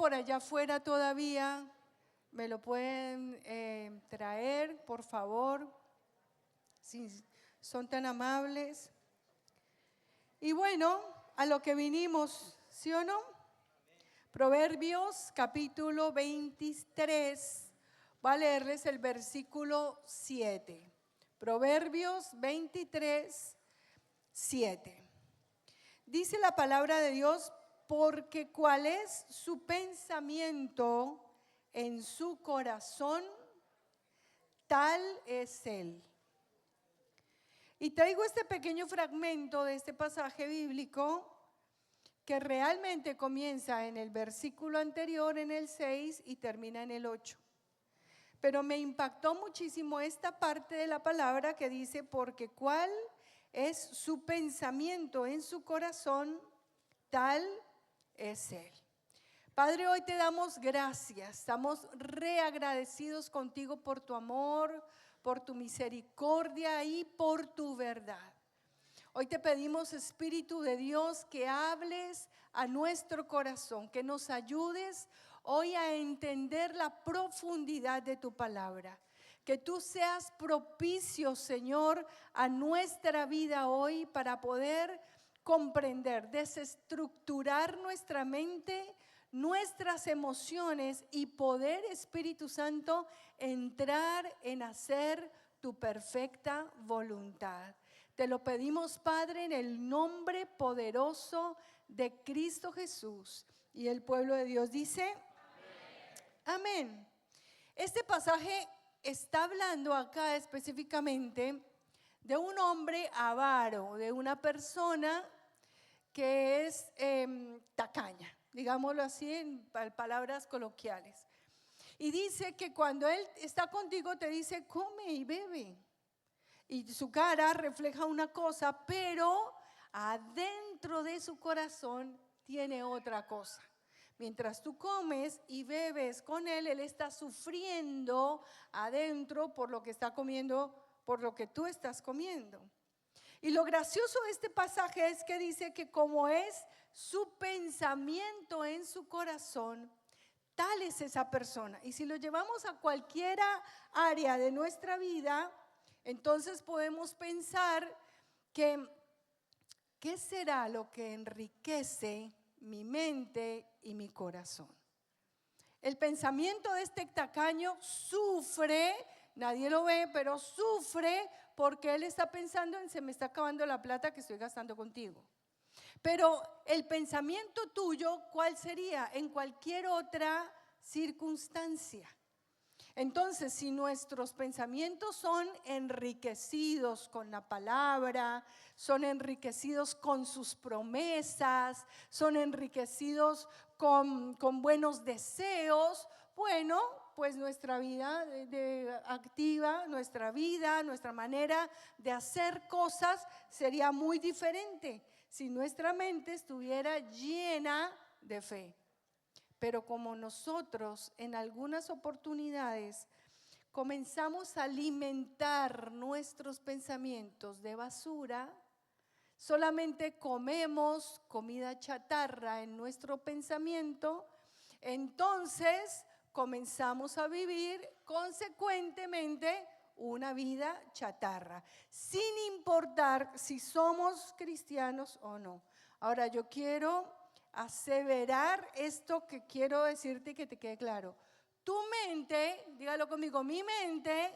por allá afuera todavía, me lo pueden traer, por favor, si son tan amables. Y bueno, a lo que vinimos, ¿sí o no? Proverbios capítulo 23, voy a leerles el versículo 7. Proverbios 23, 7. Dice la palabra de Dios, porque cuál es su pensamiento en su corazón, tal es él. Y traigo este pequeño fragmento de este pasaje bíblico que realmente comienza en el versículo anterior, en el 6, y termina en el 8. Pero me impactó muchísimo esta parte de la palabra que dice, porque cuál es su pensamiento en su corazón, tal es él. Padre, hoy te damos gracias, estamos reagradecidos contigo por tu amor, por tu misericordia y por tu verdad. Hoy te pedimos, Espíritu de Dios, que hables a nuestro corazón, que nos ayudes hoy a entender la profundidad de tu palabra. Que tú seas propicio, Señor, a nuestra vida hoy para poder comprender, desestructurar nuestra mente, nuestras emociones y poder, Espíritu Santo, entrar en hacer tu perfecta voluntad. Te lo pedimos, Padre, en el nombre poderoso de Cristo Jesús. Y el pueblo de Dios dice, amén. Amén. Este pasaje está hablando acá específicamente de un hombre avaro, de una persona que es tacaña, digámoslo así en palabras coloquiales. Y dice que cuando él está contigo te dice, come y bebe. Y su cara refleja una cosa, pero adentro de su corazón tiene otra cosa. Mientras tú comes y bebes con él, él está sufriendo adentro por lo que está comiendo, por lo que tú estás comiendo. Y lo gracioso de este pasaje es que dice que como es su pensamiento en su corazón, tal es esa persona. Y si lo llevamos a cualquier área de nuestra vida, entonces podemos pensar que ¿qué será lo que enriquece mi mente y mi corazón? El pensamiento de este tacaño sufre, nadie lo ve, pero sufre porque él está pensando en se me está acabando la plata que estoy gastando contigo. Pero el pensamiento tuyo, ¿cuál sería? En cualquier otra circunstancia. Entonces, si nuestros pensamientos son enriquecidos con la palabra, son enriquecidos con sus promesas, son enriquecidos con buenos deseos, bueno, pues nuestra vida activa, nuestra vida, nuestra manera de hacer cosas sería muy diferente si nuestra mente estuviera llena de fe. Pero como nosotros en algunas oportunidades comenzamos a alimentar nuestros pensamientos de basura, solamente comemos comida chatarra en nuestro pensamiento, entonces comenzamos a vivir consecuentemente una vida chatarra, sin importar si somos cristianos o no. Ahora yo quiero aseverar esto que quiero decirte y que te quede claro. Tu mente, dígalo conmigo, mi mente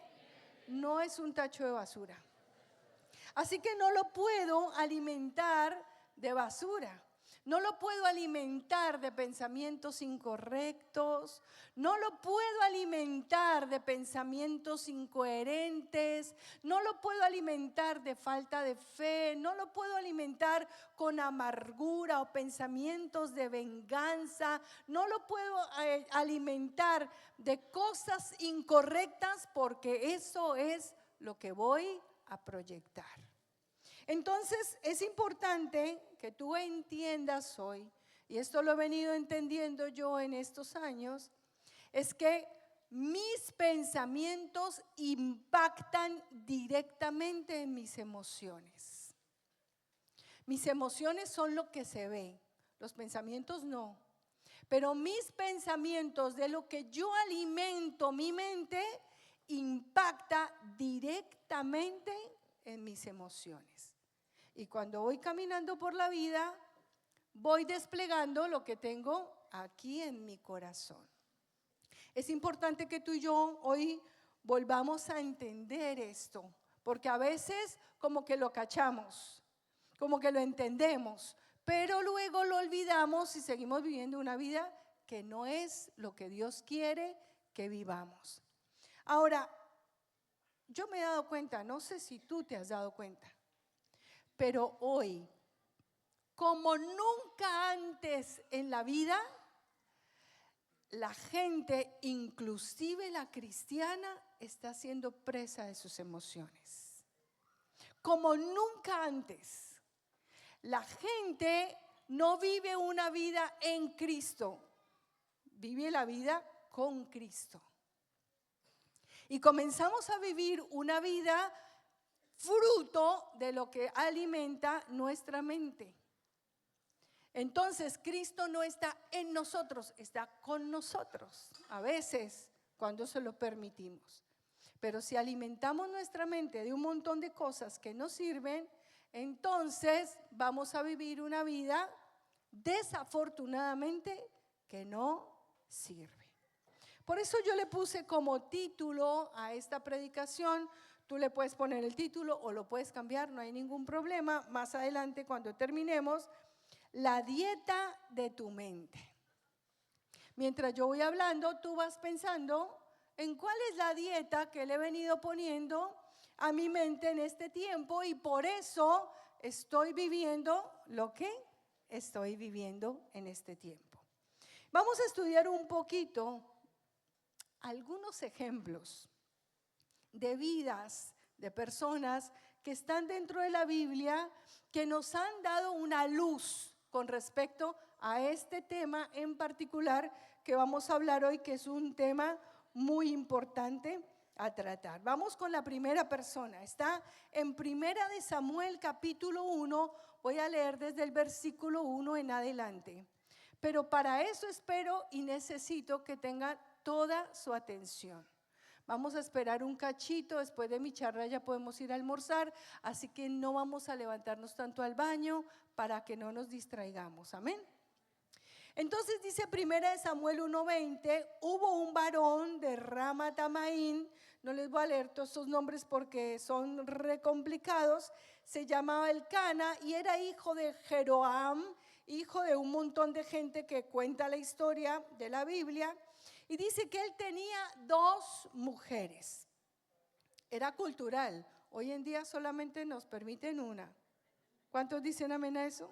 no es un tacho de basura. Así que no lo puedo alimentar de basura. No lo puedo alimentar de pensamientos incorrectos, no lo puedo alimentar de pensamientos incoherentes, no lo puedo alimentar de falta de fe, no lo puedo alimentar con amargura o pensamientos de venganza, no lo puedo alimentar de cosas incorrectas porque eso es lo que voy a proyectar. Entonces es importante que tú entiendas hoy, y esto lo he venido entendiendo yo en estos años, es que mis pensamientos impactan directamente en mis emociones. Mis emociones son lo que se ve, los pensamientos no. Pero mis pensamientos, de lo que yo alimento mi mente, impacta directamente en mis emociones. Y cuando voy caminando por la vida, voy desplegando lo que tengo aquí en mi corazón. Es importante que tú y yo hoy volvamos a entender esto, porque a veces como que lo cachamos, como que lo entendemos, pero luego lo olvidamos y seguimos viviendo una vida que no es lo que Dios quiere que vivamos. Ahora, yo me he dado cuenta, no sé si tú te has dado cuenta, pero hoy, como nunca antes en la vida, la gente, inclusive la cristiana, está siendo presa de sus emociones. Como nunca antes. La gente no vive una vida en Cristo, vive la vida con Cristo. Y comenzamos a vivir una vida fruto de lo que alimenta nuestra mente. Entonces, Cristo no está en nosotros, está con nosotros. A veces, cuando se lo permitimos. Pero si alimentamos nuestra mente de un montón de cosas que no sirven, entonces vamos a vivir una vida desafortunadamente que no sirve. Por eso yo le puse como título a esta predicación, tú le puedes poner el título o lo puedes cambiar, no hay ningún problema. Más adelante, cuando terminemos, la dieta de tu mente. Mientras yo voy hablando, tú vas pensando en cuál es la dieta que le he venido poniendo a mi mente en este tiempo, y por eso estoy viviendo lo que estoy viviendo en este tiempo. Vamos a estudiar un poquito algunos ejemplos de vidas de personas que están dentro de la Biblia, que nos han dado una luz con respecto a este tema en particular que vamos a hablar hoy, que es un tema muy importante a tratar. Vamos con la primera persona. Está en Primera de Samuel capítulo 1. Voy a leer desde el versículo 1 en adelante. Pero para eso espero y necesito que tengan toda su atención. Vamos a esperar un cachito, después de mi charla ya podemos ir a almorzar, así que no vamos a levantarnos tanto al baño para que no nos distraigamos. Amén. Entonces dice Primera de Samuel 1:20, hubo un varón de Ramatamaín, no les voy a leer todos estos nombres porque son re complicados, se llamaba Elcana y era hijo de Jeroam, hijo de un montón de gente que cuenta la historia de la Biblia, y dice que él tenía 2 mujeres. Era cultural, hoy en día solamente nos permiten una. ¿Cuántos dicen amén a eso?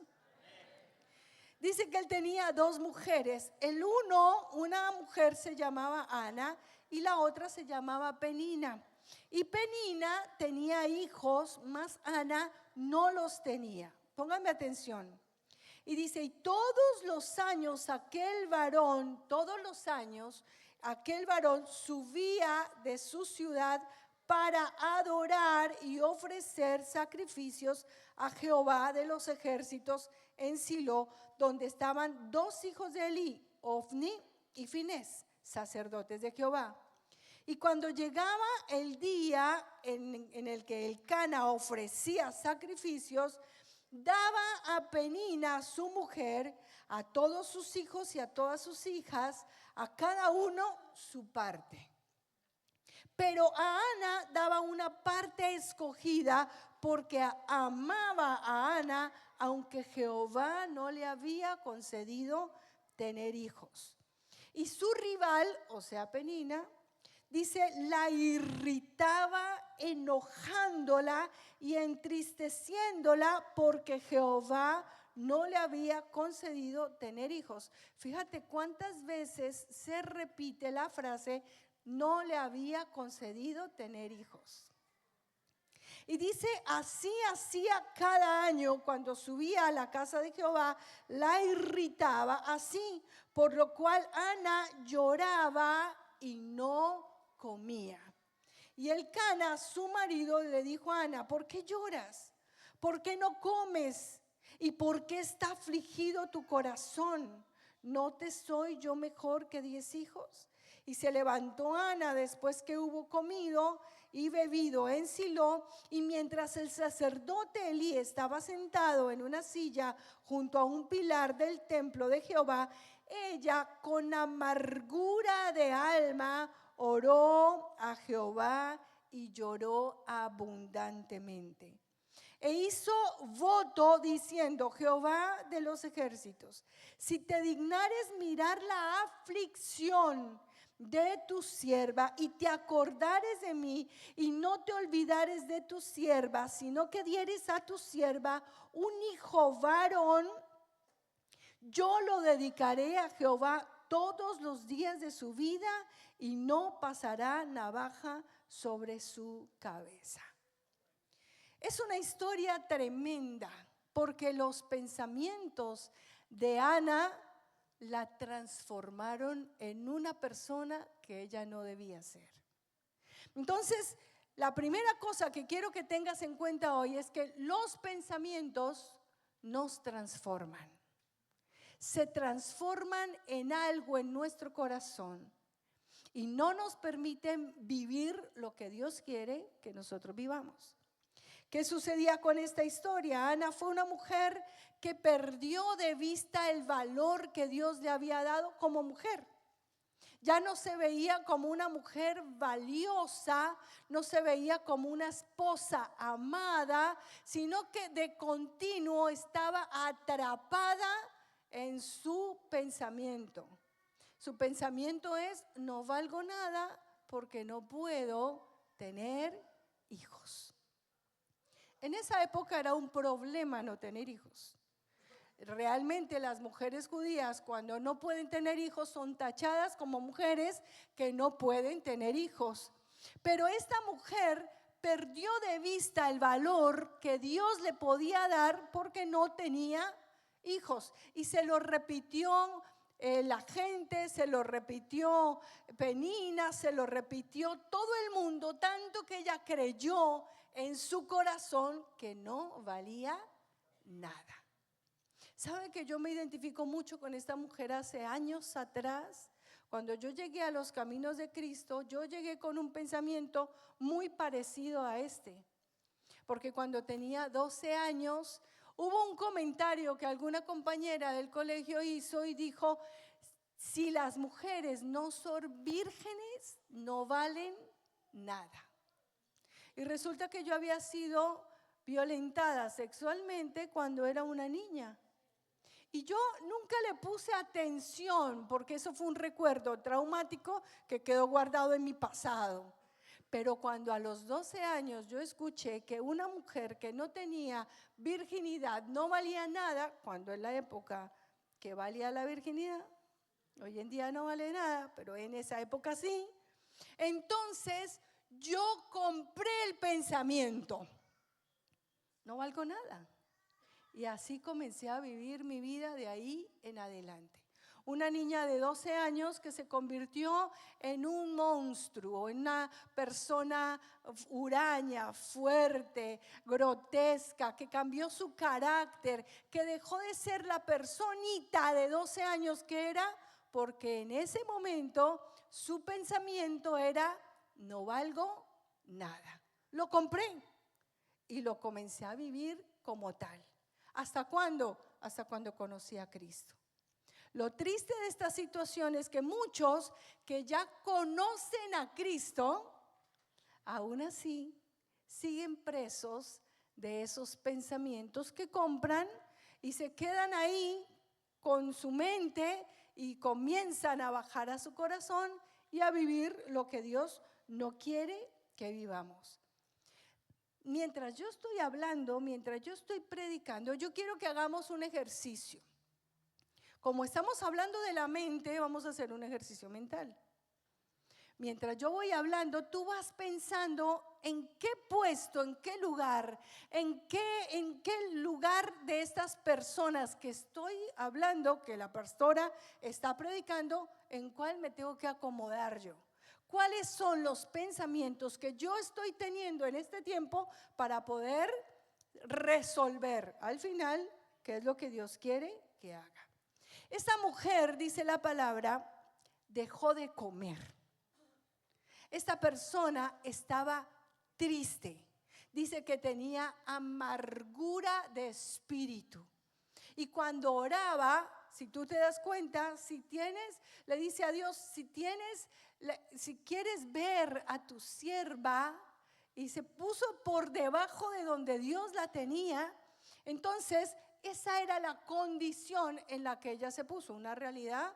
Dice que él tenía 2 mujeres. Una mujer se llamaba Ana y la otra se llamaba Penina. Y Penina tenía hijos, mas Ana no los tenía. Pónganme atención. Y dice, y todos los años aquel varón subía de su ciudad para adorar y ofrecer sacrificios a Jehová de los ejércitos en Silo, donde estaban 2 hijos de Elí, Ofni y Finés, sacerdotes de Jehová. Y cuando llegaba el día en el que Elcana ofrecía sacrificios, daba a Penina, su mujer, a todos sus hijos y a todas sus hijas, a cada uno su parte. Pero a Ana daba una parte escogida porque amaba a Ana, aunque Jehová no le había concedido tener hijos. Y su rival, o sea Penina, dice, la irritaba enojándola y entristeciéndola porque Jehová no le había concedido tener hijos. Fíjate cuántas veces se repite la frase, no le había concedido tener hijos. Y dice, así hacía cada año cuando subía a la casa de Jehová, la irritaba así, por lo cual Ana lloraba y no comía. Y Elcana, su marido, le dijo a Ana, ¿por qué lloras? ¿Por qué no comes? ¿Y por qué está afligido tu corazón? ¿No te soy yo mejor que 10 hijos? Y se levantó Ana después que hubo comido y bebido en Silo, y mientras el sacerdote Elí estaba sentado en una silla junto a un pilar del templo de Jehová, ella con amargura de alma oró a Jehová y lloró abundantemente. E hizo voto diciendo: Jehová de los ejércitos, si te dignares mirar la aflicción de tu sierva y te acordares de mí y no te olvidares de tu sierva, sino que dieres a tu sierva un hijo varón, yo lo dedicaré a Jehová todos los días de su vida y no pasará navaja sobre su cabeza. Es una historia tremenda porque los pensamientos de Ana la transformaron en una persona que ella no debía ser. Entonces, la primera cosa que quiero que tengas en cuenta hoy es que los pensamientos nos transforman. Se transforman en algo en nuestro corazón y no nos permiten vivir lo que Dios quiere que nosotros vivamos. ¿Qué sucedía con esta historia? Ana fue una mujer que perdió de vista el valor que Dios le había dado como mujer. Ya no se veía como una mujer valiosa, no se veía como una esposa amada, sino que de continuo estaba atrapada en su pensamiento. Su pensamiento es: no valgo nada porque no puedo tener hijos. En esa época era un problema no tener hijos. Realmente las mujeres judías, cuando no pueden tener hijos, son tachadas como mujeres que no pueden tener hijos. Pero esta mujer perdió de vista el valor que Dios le podía dar porque no tenía hijos. Y se lo repitió la gente, se lo repitió Penina, se lo repitió todo el mundo, tanto que ella creyó en su corazón que no valía nada. ¿Sabe que yo me identifico mucho con esta mujer hace años atrás? Cuando yo llegué a los caminos de Cristo, yo llegué con un pensamiento muy parecido a este. Porque cuando tenía 12 años, hubo un comentario que alguna compañera del colegio hizo y dijo: si las mujeres no son vírgenes, no valen nada. Y resulta que yo había sido violentada sexualmente cuando era una niña. Y yo nunca le puse atención porque eso fue un recuerdo traumático que quedó guardado en mi pasado. Pero cuando a los 12 años yo escuché que una mujer que no tenía virginidad no valía nada, cuando en la época que valía la virginidad, hoy en día no vale nada, pero en esa época sí, entonces yo compré el pensamiento: no valgo nada. Y así comencé a vivir mi vida de ahí en adelante. Una niña de 12 años que se convirtió en un monstruo, en una persona huraña, fuerte, grotesca, que cambió su carácter, que dejó de ser la personita de 12 años que era, porque en ese momento su pensamiento era: no valgo nada. Lo compré y lo comencé a vivir como tal. ¿Hasta cuándo? Hasta cuando conocí a Cristo. Lo triste de esta situación es que muchos que ya conocen a Cristo, aún así siguen presos de esos pensamientos que compran y se quedan ahí con su mente y comienzan a bajar a su corazón y a vivir lo que Dios no quiere que vivamos. Mientras yo estoy hablando, mientras yo estoy predicando, yo quiero que hagamos un ejercicio. Como estamos hablando de la mente, vamos a hacer un ejercicio mental. Mientras yo voy hablando, tú vas pensando en qué puesto, en qué lugar de estas personas que estoy hablando, que la pastora está predicando, en cuál me tengo que acomodar yo. ¿Cuáles son los pensamientos que yo estoy teniendo en este tiempo para poder resolver al final qué es lo que Dios quiere que haga? Esta mujer, dice la palabra, dejó de comer. Esta persona estaba triste. Dice que tenía amargura de espíritu. Y cuando oraba, si tú te das cuenta, le dice a Dios, si quieres ver a tu sierva, y se puso por debajo de donde Dios la tenía, entonces esa era la condición en la que ella se puso, una realidad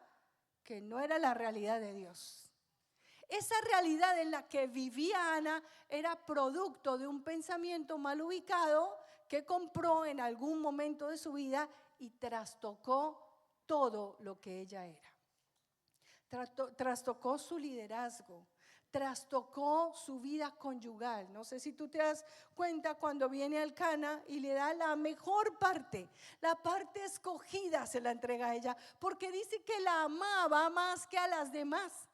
que no era la realidad de Dios. Esa realidad en la que vivía Ana era producto de un pensamiento mal ubicado que compró en algún momento de su vida y trastocó todo lo que ella era. Trastocó su liderazgo, trastocó su vida conyugal. No sé si tú te das cuenta cuando viene Elcana y le da la mejor parte, la parte escogida se la entrega a ella, porque dice que la amaba más que a las demás.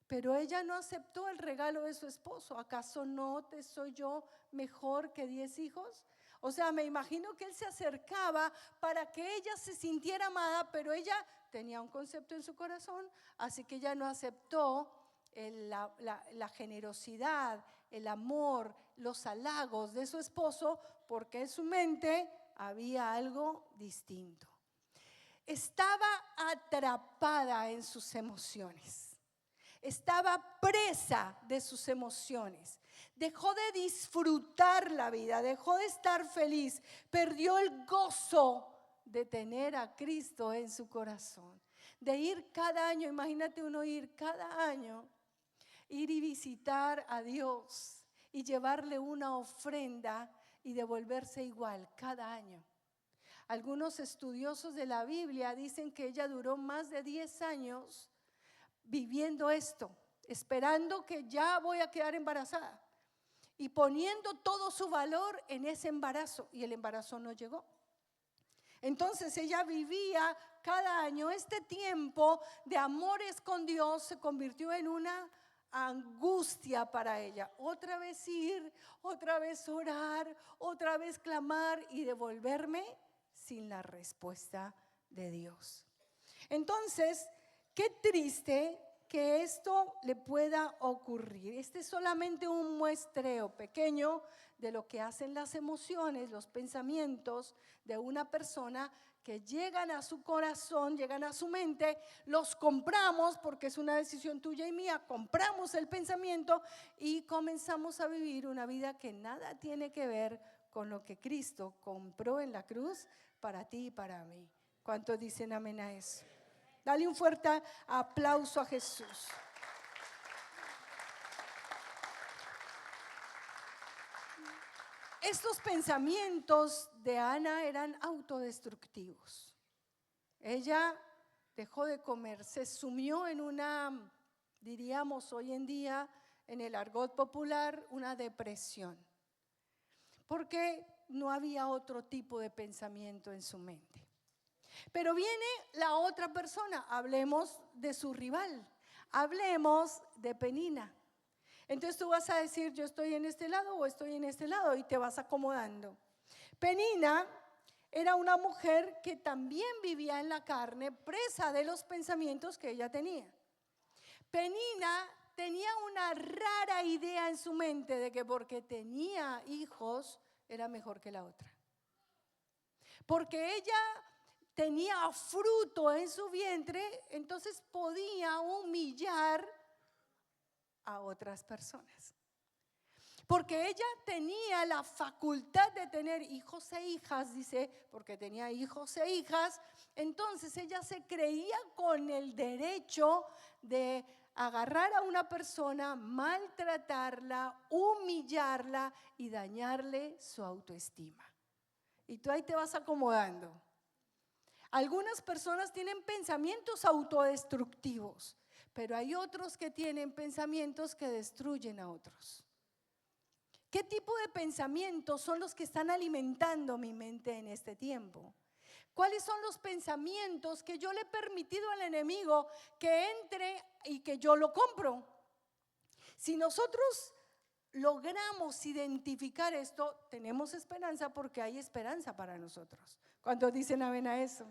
Pero ella no aceptó el regalo de su esposo. ¿Acaso no te soy yo mejor que 10 hijos? O sea, me imagino que él se acercaba para que ella se sintiera amada, pero ella tenía un concepto en su corazón, así que ella no aceptó la generosidad, el amor, los halagos de su esposo, porque en su mente había algo distinto. Estaba atrapada en sus emociones. Estaba presa de sus emociones. Dejó de disfrutar la vida, dejó de estar feliz, perdió el gozo de tener a Cristo en su corazón. De ir cada año, imagínate uno ir cada año, ir y visitar a Dios y llevarle una ofrenda y devolverse igual cada año. Algunos estudiosos de la Biblia dicen que ella duró más de 10 años viviendo esto, esperando que ya voy a quedar embarazada y poniendo todo su valor en ese embarazo, y el embarazo no llegó. Entonces ella vivía cada año este tiempo de amores con Dios, se convirtió en una angustia para ella. Otra vez ir, otra vez orar, otra vez clamar y devolverme sin la respuesta de Dios. Entonces, qué triste que esto le pueda ocurrir. Este es solamente un muestreo pequeño de lo que hacen las emociones, los pensamientos de una persona que llegan a su corazón, llegan a su mente, los compramos porque es una decisión tuya y mía, compramos el pensamiento y comenzamos a vivir una vida que nada tiene que ver con lo que Cristo compró en la cruz para ti y para mí. ¿Cuántos dicen amén a eso? Dale un fuerte aplauso a Jesús. Estos pensamientos de Ana eran autodestructivos. Ella dejó de comer, se sumió en una, diríamos hoy en día, en el argot popular, una depresión. Porque no había otro tipo de pensamiento en su mente. Pero viene la otra persona, hablemos de su rival, hablemos de Penina. Entonces tú vas a decir, yo estoy en este lado o estoy en este lado, y te vas acomodando. Penina era una mujer que también vivía en la carne, presa de los pensamientos que ella tenía. Penina tenía una rara idea en su mente de que porque tenía hijos era mejor que la otra. Porque ella tenía fruto en su vientre, entonces podía humillar a otras personas. Porque ella tenía la facultad de tener hijos e hijas, dice, porque tenía hijos e hijas, entonces ella se creía con el derecho de agarrar a una persona, maltratarla, humillarla y dañarle su autoestima. Y tú ahí te vas acomodando. Algunas personas tienen pensamientos autodestructivos, pero hay otros que tienen pensamientos que destruyen a otros. ¿Qué tipo de pensamientos son los que están alimentando mi mente en este tiempo? ¿Cuáles son los pensamientos que yo le he permitido al enemigo que entre y que yo lo compro? Si nosotros logramos identificar esto, tenemos esperanza, porque hay esperanza para nosotros. ¿Cuántos dicen amén a eso?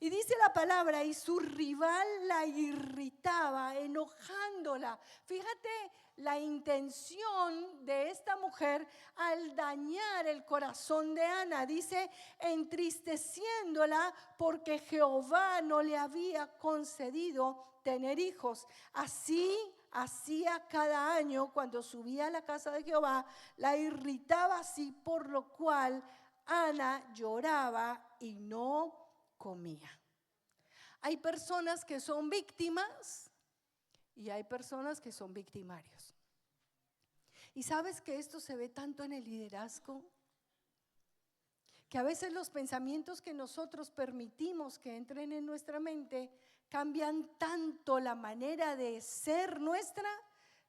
Y dice la palabra, y su rival la irritaba, enojándola. Fíjate la intención de esta mujer al dañar el corazón de Ana. Dice, entristeciéndola porque Jehová no le había concedido tener hijos. Así hacía cada año cuando subía a la casa de Jehová, la irritaba así, por lo cual Ana lloraba y no comía. Hay personas que son víctimas y hay personas que son victimarios. Y sabes que esto se ve tanto en el liderazgo, que a veces los pensamientos que nosotros permitimos que entren en nuestra mente cambian tanto la manera de ser nuestra,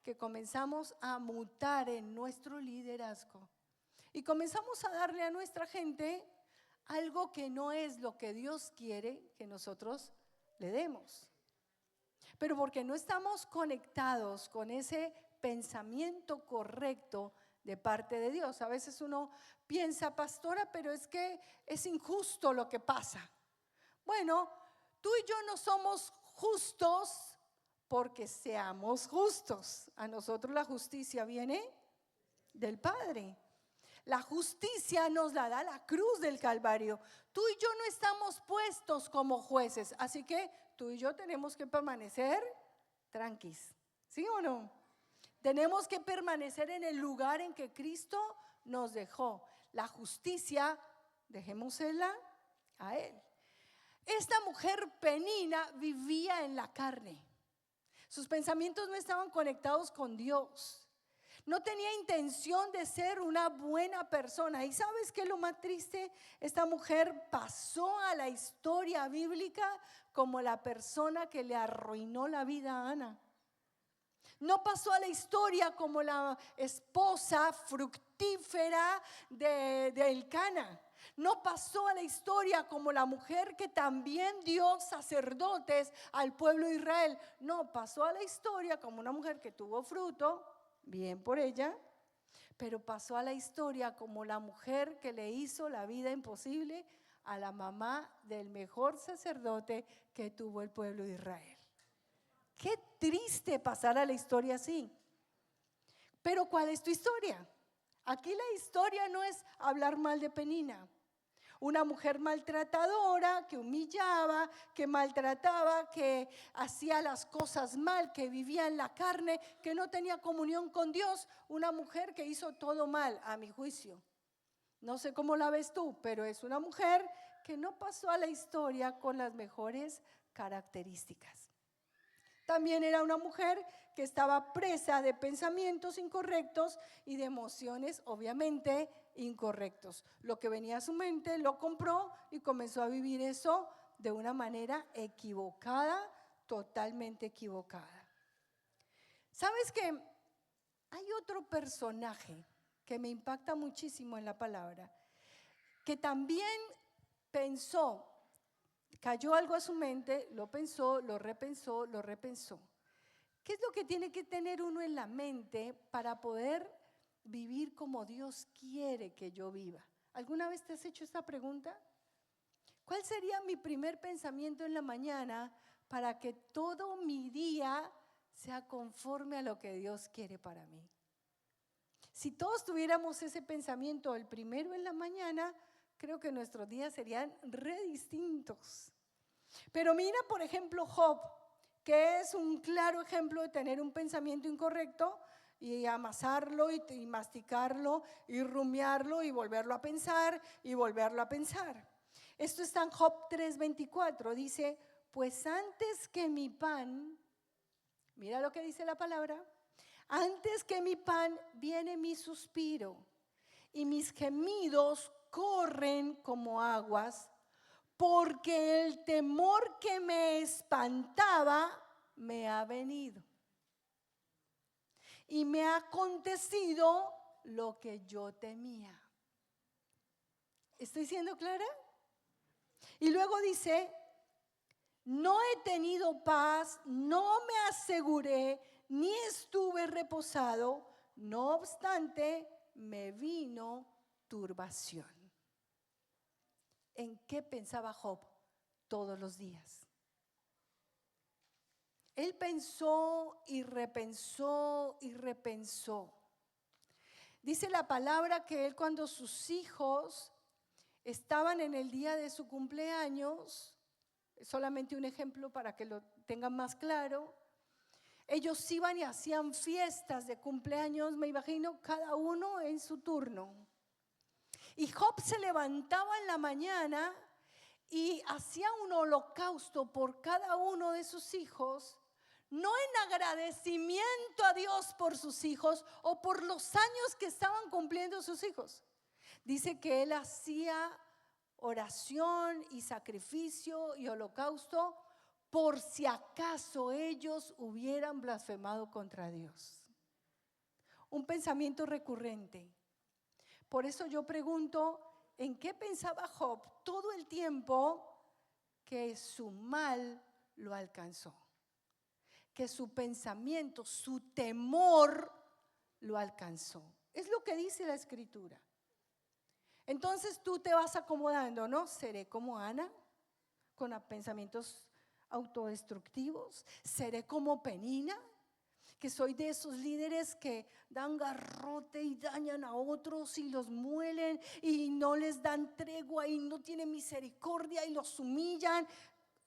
que comenzamos a mutar en nuestro liderazgo y comenzamos a darle a nuestra gente algo que no es lo que Dios quiere que nosotros le demos. Pero porque no estamos conectados con ese pensamiento correcto de parte de Dios. A veces uno piensa, pastora, pero es que es injusto lo que pasa. Bueno, tú y yo no somos justos porque seamos justos. A nosotros la justicia viene del Padre. La justicia nos la da la cruz del Calvario. Tú y yo no estamos puestos como jueces, así que tú y yo tenemos que permanecer tranquilos, ¿sí o no? Tenemos que permanecer en el lugar en que Cristo nos dejó. La justicia, dejémosela a Él. Esta mujer Penina vivía en la carne. Sus pensamientos no estaban conectados con Dios. No tenía intención de ser una buena persona. ¿Y sabes qué es lo más triste? Esta mujer pasó a la historia bíblica como la persona que le arruinó la vida a Ana. No pasó a la historia como la esposa fructífera de Elcana. No pasó a la historia como la mujer que también dio sacerdotes al pueblo de Israel. No, pasó a la historia como una mujer que tuvo fruto, bien por ella, pero pasó a la historia como la mujer que le hizo la vida imposible a la mamá del mejor sacerdote que tuvo el pueblo de Israel. Qué triste pasar a la historia así. Pero ¿cuál es tu historia? Aquí la historia no es hablar mal de Penina. Una mujer maltratadora, que humillaba, que maltrataba, que hacía las cosas mal, que vivía en la carne, que no tenía comunión con Dios. Una mujer que hizo todo mal, a mi juicio. No sé cómo la ves tú, pero es una mujer que no pasó a la historia con las mejores características. También era una mujer que estaba presa de pensamientos incorrectos y de emociones obviamente incorrectos. Lo que venía a su mente lo compró y comenzó a vivir eso de una manera equivocada, totalmente equivocada. ¿Sabes qué? Hay otro personaje que me impacta muchísimo en la palabra, que también pensó. Cayó algo a su mente, lo pensó, lo repensó, lo repensó. ¿Qué es lo que tiene que tener uno en la mente para poder vivir como Dios quiere que yo viva? ¿Alguna vez te has hecho esta pregunta? ¿Cuál sería mi primer pensamiento en la mañana para que todo mi día sea conforme a lo que Dios quiere para mí? Si todos tuviéramos ese pensamiento el primero en la mañana, creo que nuestros días serían re distintos. Pero mira, por ejemplo, Job, que es un claro ejemplo de tener un pensamiento incorrecto y amasarlo y masticarlo y rumiarlo y volverlo a pensar y volverlo a pensar. Esto está en Job 3:24, dice, pues antes que mi pan, mira lo que dice la palabra, antes que mi pan viene mi suspiro y mis gemidos corren como aguas, porque el temor que me espantaba me ha venido y me ha acontecido lo que yo temía. ¿Estoy siendo clara? Y luego dice, no he tenido paz, no me aseguré, ni estuve reposado, no obstante, me vino turbación. ¿En qué pensaba Job? todos los días. Él pensó y repensó y repensó. Dice la palabra que él, cuando sus hijos estaban en el día de su cumpleaños, solamente un ejemplo para que lo tengan más claro, ellos iban y hacían fiestas de cumpleaños, me imagino, cada uno en su turno. Y Job se levantaba en la mañana y hacía un holocausto por cada uno de sus hijos, no en agradecimiento a Dios por sus hijos o por los años que estaban cumpliendo sus hijos. Dice que él hacía oración y sacrificio y holocausto por si acaso ellos hubieran blasfemado contra Dios. Un pensamiento recurrente. Por eso yo pregunto, ¿en qué pensaba Job todo el tiempo que su mal lo alcanzó? Que su pensamiento, su temor lo alcanzó. Es lo que dice la Escritura. Entonces tú te vas acomodando, ¿no? ¿Seré como Ana, con pensamientos autodestructivos? ¿Seré como Penina, que soy de esos líderes que dan garrote y dañan a otros y los muelen y no les dan tregua y no tienen misericordia y los humillan?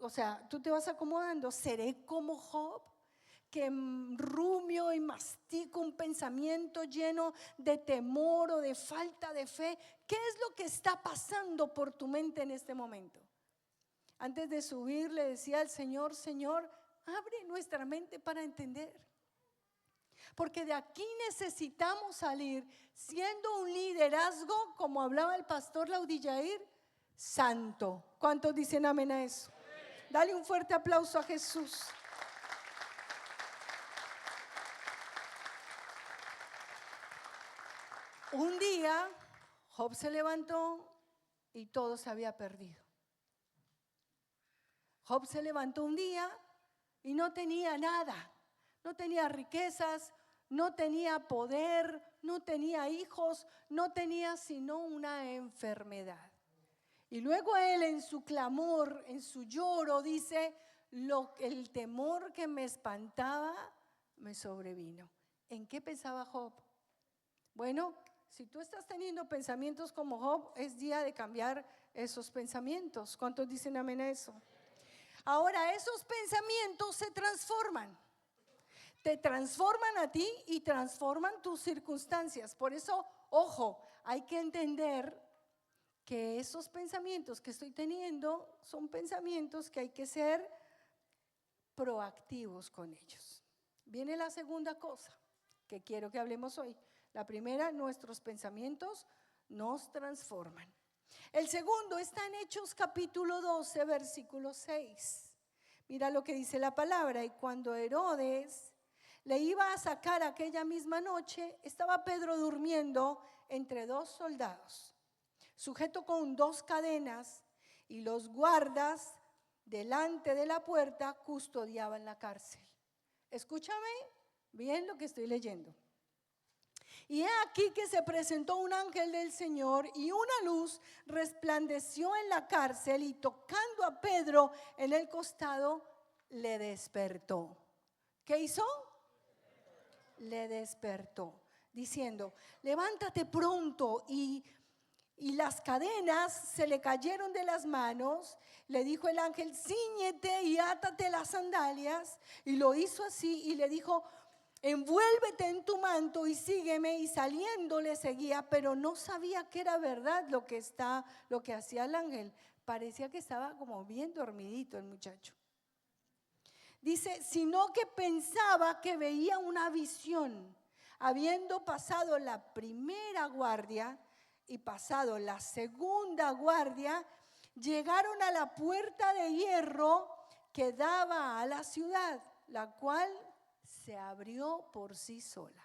O sea, tú te vas acomodando. ¿Seré como Job, que rumio y mastico un pensamiento lleno de temor o de falta de fe? ¿Qué es lo que está pasando por tu mente en este momento? Antes de subir le decía al Señor, Señor, abre nuestra mente para entender. Porque de aquí necesitamos salir siendo un liderazgo, como hablaba el pastor Laudillair, santo. ¿Cuántos dicen amén a eso? Dale un fuerte aplauso a Jesús. Un día, Job se levantó y todo se había perdido. Job se levantó un día y no tenía nada. No tenía riquezas, no tenía poder, no tenía hijos, no tenía sino una enfermedad. Y luego él, en su clamor, en su lloro, dice, el temor que me espantaba me sobrevino. ¿En qué pensaba Job? Bueno, si tú estás teniendo pensamientos como Job, es día de cambiar esos pensamientos. ¿Cuántos dicen amén a eso? Ahora, esos pensamientos se transforman. Te transforman a ti y transforman tus circunstancias. Por eso, ojo, hay que entender que esos pensamientos que estoy teniendo son pensamientos que hay que ser proactivos con ellos. Viene la segunda cosa que quiero que hablemos hoy. La primera, nuestros pensamientos nos transforman. El segundo está en Hechos capítulo 12, versículo 6. Mira lo que dice la palabra. Y cuando Herodes le iba a sacar aquella misma noche, estaba Pedro durmiendo entre dos soldados, sujeto con dos cadenas, y los guardas delante de la puerta custodiaban la cárcel. Escúchame bien lo que estoy leyendo. Y he aquí que se presentó un ángel del Señor y una luz resplandeció en la cárcel, y tocando a Pedro en el costado, le despertó. ¿Qué hizo? Le despertó, diciendo, levántate pronto. Y las cadenas se le cayeron de las manos. Le dijo el ángel, cíñete y átate las sandalias. Y lo hizo así y le dijo, envuélvete en tu manto y sígueme. Y saliendo le seguía, pero no sabía que era verdad lo que hacía el ángel. Parecía que estaba como bien dormidito el muchacho. Dice, sino que pensaba que veía una visión. Habiendo pasado la primera guardia y pasado la segunda guardia, llegaron a la puerta de hierro que daba a la ciudad, la cual se abrió por sí sola.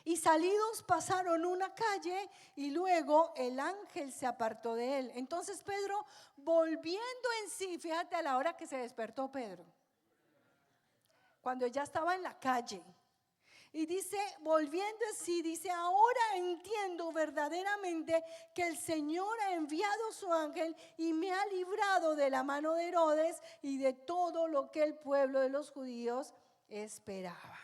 Y salidos pasaron una calle y luego el ángel se apartó de él. Entonces Pedro, volviendo en sí, fíjate a la hora que se despertó Pedro, cuando ya estaba en la calle, Y dice, volviendo así, dice, ahora entiendo verdaderamente que el Señor ha enviado su ángel y me ha librado de la mano de Herodes y de todo lo que el pueblo de los judíos esperaba.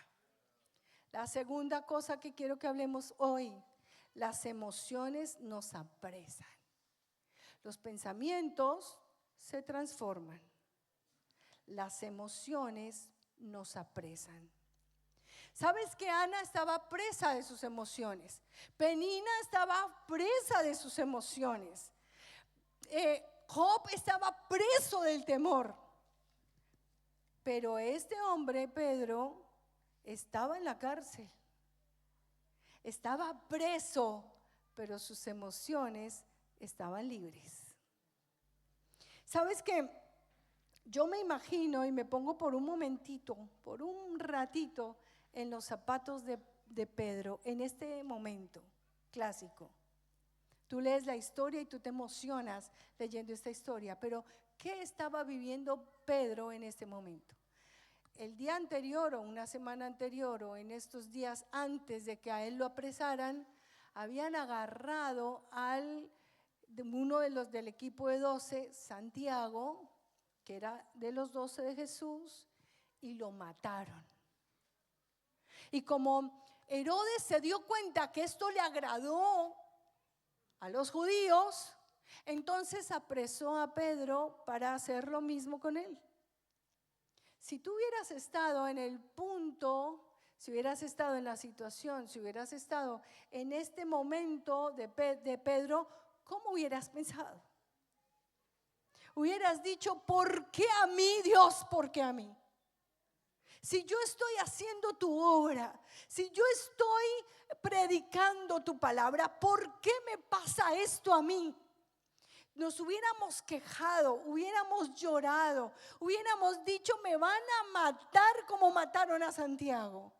La segunda cosa que quiero que hablemos hoy, las emociones nos apresan. Los pensamientos se transforman. Las emociones nos apresan. ¿Sabes que Ana estaba presa de sus emociones? Penina estaba presa de sus emociones. Job estaba preso del temor. Pero este hombre, Pedro, estaba en la cárcel. Estaba preso, pero sus emociones estaban libres. ¿Sabes qué? Yo me imagino y me pongo por un momentito, por un ratito, en los zapatos de Pedro, en este momento clásico. Tú lees la historia y tú te emocionas leyendo esta historia, pero ¿qué estaba viviendo Pedro en este momento? El día anterior o una semana anterior o en estos días antes de que a él lo apresaran, habían agarrado uno de los del equipo de 12, Santiago, que era de los 12 de Jesús, y lo mataron. Y como Herodes se dio cuenta que esto le agradó a los judíos, entonces apresó a Pedro para hacer lo mismo con él. Si tú hubieras estado en el punto, si hubieras estado en la situación, si hubieras estado en este momento de Pedro, ¿cómo hubieras pensado? Hubieras dicho, ¿por qué a mí, Dios? ¿Por qué a mí? Si yo estoy haciendo tu obra, si yo estoy predicando tu palabra, ¿por qué me pasa esto a mí? Nos hubiéramos quejado, hubiéramos llorado, hubiéramos dicho, me van a matar como mataron a Santiago.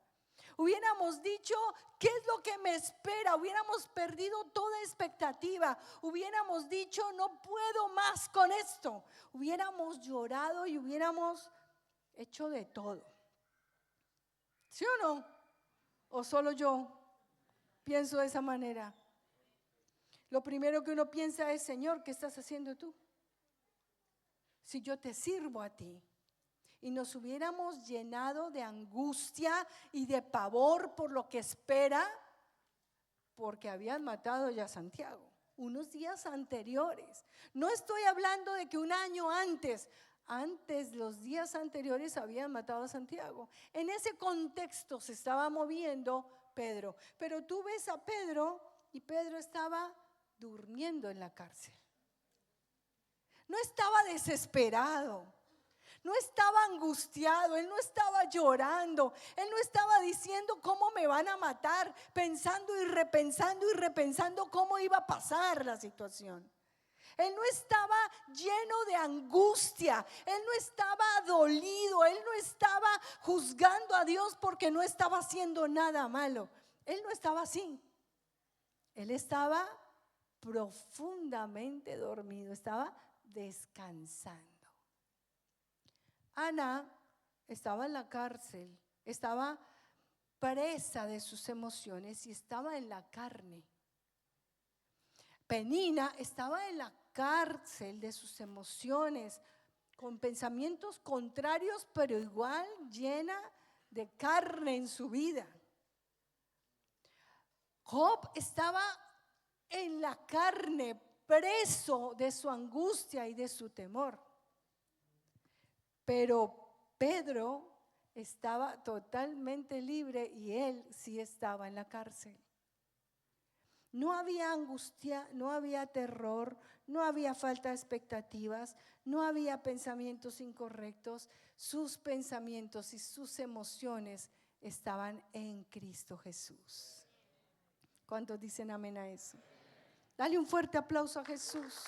Hubiéramos dicho, ¿qué es lo que me espera? Hubiéramos perdido toda expectativa. Hubiéramos dicho, no puedo más con esto. Hubiéramos llorado y hubiéramos hecho de todo. ¿Sí o no? ¿O solo yo pienso de esa manera? Lo primero que uno piensa es, Señor, ¿qué estás haciendo tú? Si yo te sirvo a ti. Y nos hubiéramos llenado de angustia y de pavor por lo que espera, porque habían matado ya a Santiago unos días anteriores. No estoy hablando de que un año antes, los días anteriores habían matado a Santiago. En ese contexto se estaba moviendo Pedro. Pero tú ves a Pedro y Pedro estaba durmiendo en la cárcel. No estaba desesperado. No estaba angustiado, él no estaba llorando, él no estaba diciendo cómo me van a matar, pensando y repensando cómo iba a pasar la situación. Él no estaba lleno de angustia, él no estaba dolido, él no estaba juzgando a Dios porque no estaba haciendo nada malo. Él no estaba así. Él estaba profundamente dormido, estaba descansando. Ana estaba en la cárcel, estaba presa de sus emociones y estaba en la carne. Penina estaba en la cárcel de sus emociones, con pensamientos contrarios, pero igual llena de carne en su vida. Job estaba en la carne, preso de su angustia y de su temor. Pero Pedro estaba totalmente libre y él sí estaba en la cárcel. No había angustia, no había terror, no había falta de expectativas, no había pensamientos incorrectos. Sus pensamientos y sus emociones estaban en Cristo Jesús. ¿Cuántos dicen amén a eso? Dale un fuerte aplauso a Jesús.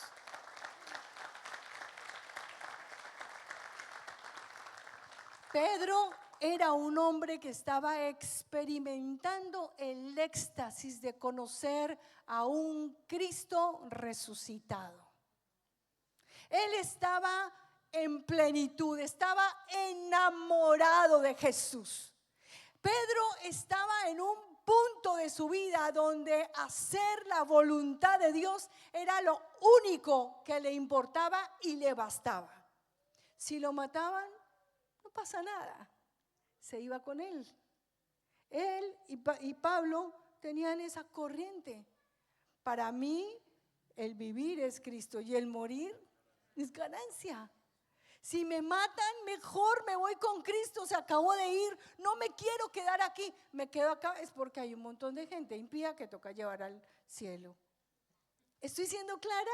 Pedro era un hombre que estaba experimentando el éxtasis de conocer a un Cristo resucitado. Él estaba en plenitud, estaba enamorado de Jesús. Pedro estaba en un punto de su vida donde hacer la voluntad de Dios era lo único que le importaba y le bastaba. Si lo mataban, no pasa nada, se iba con él. Él y Pablo tenían esa corriente. Para mí, el vivir es Cristo y el morir es ganancia. Si me matan, mejor me voy con Cristo, se acabó de ir, no me quiero quedar aquí, me quedo acá, es porque hay un montón de gente impía que toca llevar al cielo. ¿Estoy siendo clara?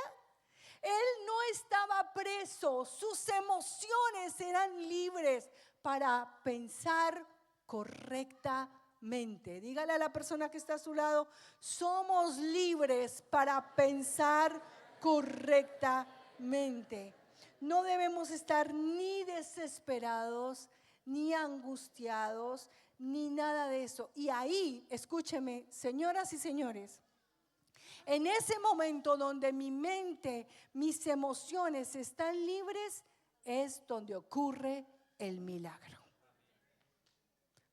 Él no estaba preso, sus emociones eran libres para pensar correctamente. Dígale a la persona que está a su lado, somos libres para pensar correctamente. No debemos estar ni desesperados, ni angustiados, ni nada de eso. Y ahí, escúcheme, señoras y señores, en ese momento donde mi mente, mis emociones están libres, es donde ocurre el milagro.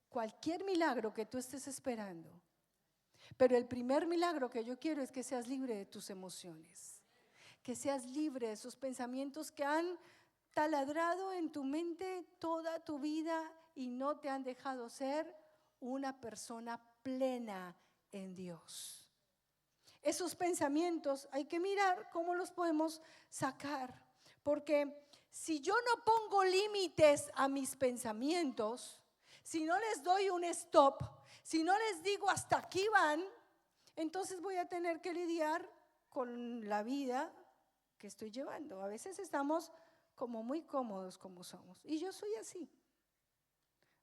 Cualquier milagro que tú estés esperando, pero el primer milagro que yo quiero es que seas libre de tus emociones. Que seas libre de esos pensamientos que han taladrado en tu mente toda tu vida y no te han dejado ser una persona plena en Dios. Esos pensamientos hay que mirar cómo los podemos sacar, porque si yo no pongo límites a mis pensamientos, si no les doy un stop, si no les digo hasta aquí van, entonces voy a tener que lidiar con la vida que estoy llevando. A veces estamos como muy cómodos como somos, y yo soy así.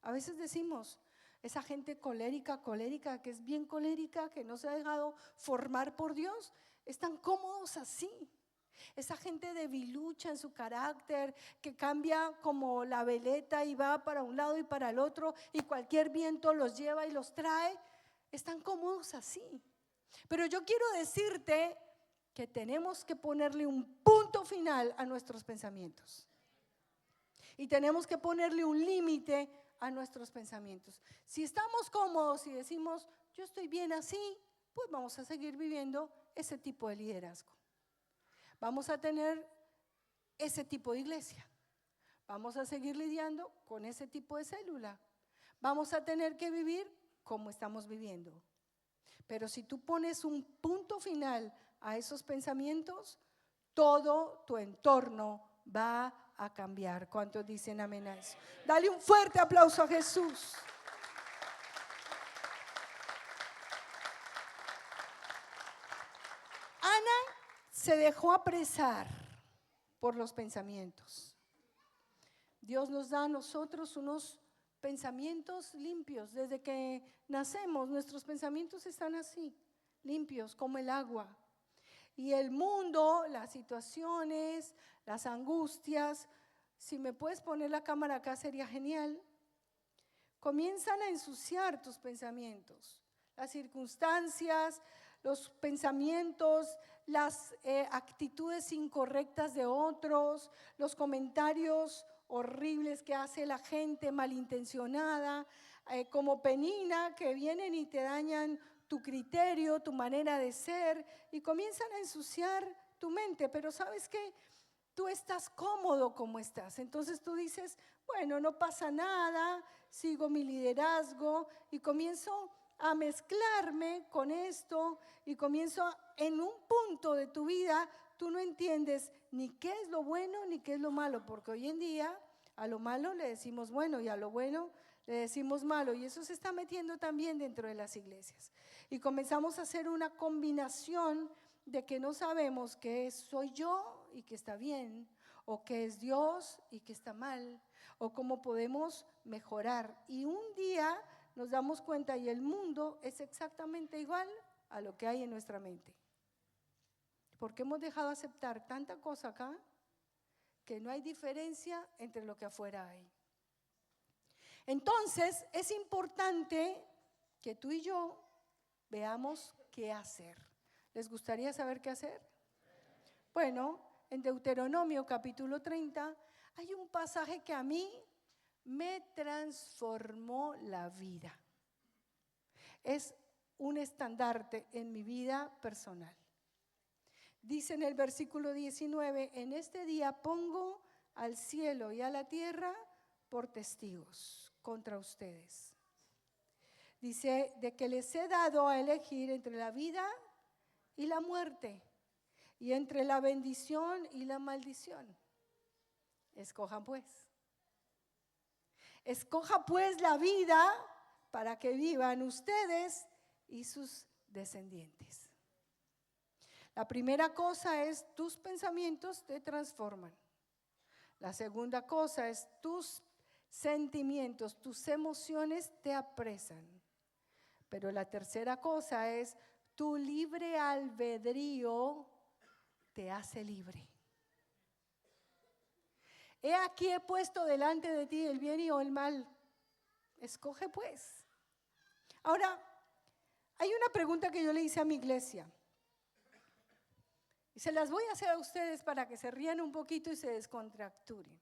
A veces decimos, esa gente colérica, que es bien colérica, que no se ha dejado formar por Dios, están cómodos así. Esa gente debilucha en su carácter, que cambia como la veleta y va para un lado y para el otro, y cualquier viento los lleva y los trae, están cómodos así. Pero yo quiero decirte que tenemos que ponerle un punto final a nuestros pensamientos. Y tenemos que ponerle un límite a nuestros pensamientos. Si estamos cómodos y decimos, yo estoy bien así, pues vamos a seguir viviendo ese tipo de liderazgo. Vamos a tener ese tipo de iglesia. Vamos a seguir lidiando con ese tipo de célula. Vamos a tener que vivir como estamos viviendo. Pero si tú pones un punto final a esos pensamientos, todo tu entorno va a cambiar. ¿Cuántos dicen amén a eso? Dale un fuerte aplauso a Jesús. Ana se dejó apresar por los pensamientos. Dios nos da a nosotros unos pensamientos limpios. Desde que nacemos, nuestros pensamientos están así, limpios como el agua. Y el mundo, las situaciones, las angustias, si me puedes poner la cámara acá sería genial, comienzan a ensuciar tus pensamientos. Las circunstancias, los pensamientos, las actitudes incorrectas de otros, los comentarios horribles que hace la gente malintencionada, como Penina, que vienen y te dañan tu criterio, tu manera de ser, y comienzan a ensuciar tu mente. Pero ¿sabes qué? Tú estás cómodo como estás. Entonces tú dices, bueno, no pasa nada, sigo mi liderazgo y comienzo a mezclarme con esto y comienzo en un punto de tu vida, tú no entiendes ni qué es lo bueno ni qué es lo malo, porque hoy en día a lo malo le decimos bueno y a lo bueno le decimos malo, y eso se está metiendo también dentro de las iglesias. Y comenzamos a hacer una combinación de que no sabemos qué soy yo y que está bien, o qué es Dios y que está mal, o cómo podemos mejorar. Y un día nos damos cuenta y el mundo es exactamente igual a lo que hay en nuestra mente. Porque hemos dejado aceptar tanta cosa acá que no hay diferencia entre lo que afuera hay. Entonces es importante que tú y yo veamos qué hacer. ¿Les gustaría saber qué hacer? Bueno, en Deuteronomio capítulo 30 hay un pasaje que a mí me transformó la vida. Es un estandarte en mi vida personal. Dice en el versículo 19, en este día pongo al cielo y a la tierra por testigos contra ustedes. Dice, de que les he dado a elegir entre la vida y la muerte, y entre la bendición y la maldición. Escojan pues. Escoja pues la vida para que vivan ustedes y sus descendientes. La primera cosa es, tus pensamientos te transforman. La segunda cosa es, tus sentimientos, tus emociones te apresan. Pero la tercera cosa es, tu libre albedrío te hace libre. He aquí he puesto delante de ti el bien y el mal. Escoge pues. Ahora, hay una pregunta que yo le hice a mi iglesia. Y se las voy a hacer a ustedes para que se rían un poquito y se descontracturen.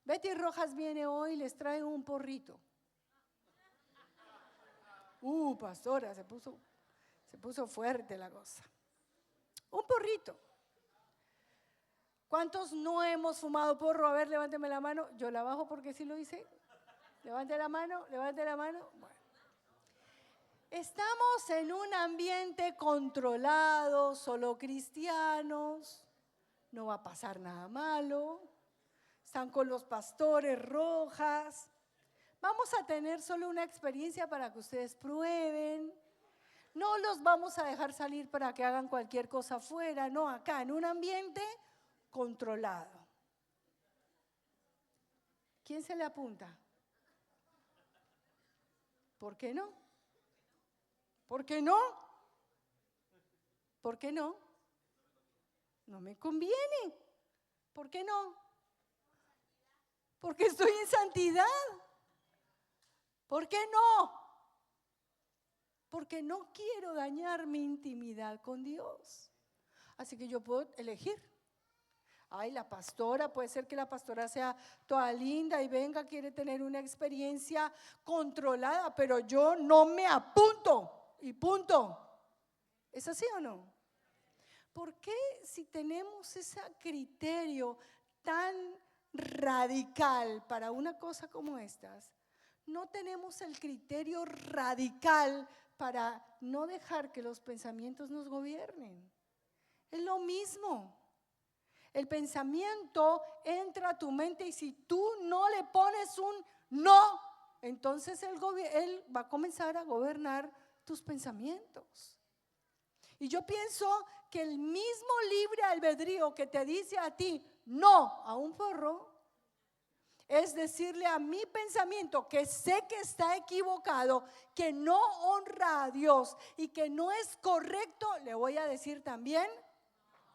Betty Rojas viene hoy y les trae un porrito. Pastora, se puso fuerte la cosa. Un porrito. ¿Cuántos no hemos fumado porro? A ver, levánteme la mano. Yo la bajo porque sí lo hice. Levante la mano, levante la mano. Bueno. Estamos en un ambiente controlado, solo cristianos. No va a pasar nada malo. Están con los pastores Rojas. Vamos a tener solo una experiencia para que ustedes prueben. No los vamos a dejar salir para que hagan cualquier cosa afuera. No, acá en un ambiente controlado. ¿Quién se le apunta? ¿Por qué no? ¿Por qué no? ¿Por qué no? No me conviene. ¿Por qué no? Porque estoy en santidad. ¿Por qué no? Porque no quiero dañar mi intimidad con Dios. Así que yo puedo elegir. Ay, la pastora, puede ser que la pastora sea toda linda y venga, quiere tener una experiencia controlada, pero yo no me apunto y punto. ¿Es así o no? ¿Por qué si tenemos ese criterio tan radical para una cosa como estas, no tenemos el criterio radical para no dejar que los pensamientos nos gobiernen? Es lo mismo. El pensamiento entra a tu mente y si tú no le pones un no, entonces él va a comenzar a gobernar tus pensamientos. Y yo pienso que el mismo libre albedrío que te dice a ti no a un porro, es decirle a mi pensamiento que sé que está equivocado, que no honra a Dios y que no es correcto, le voy a decir también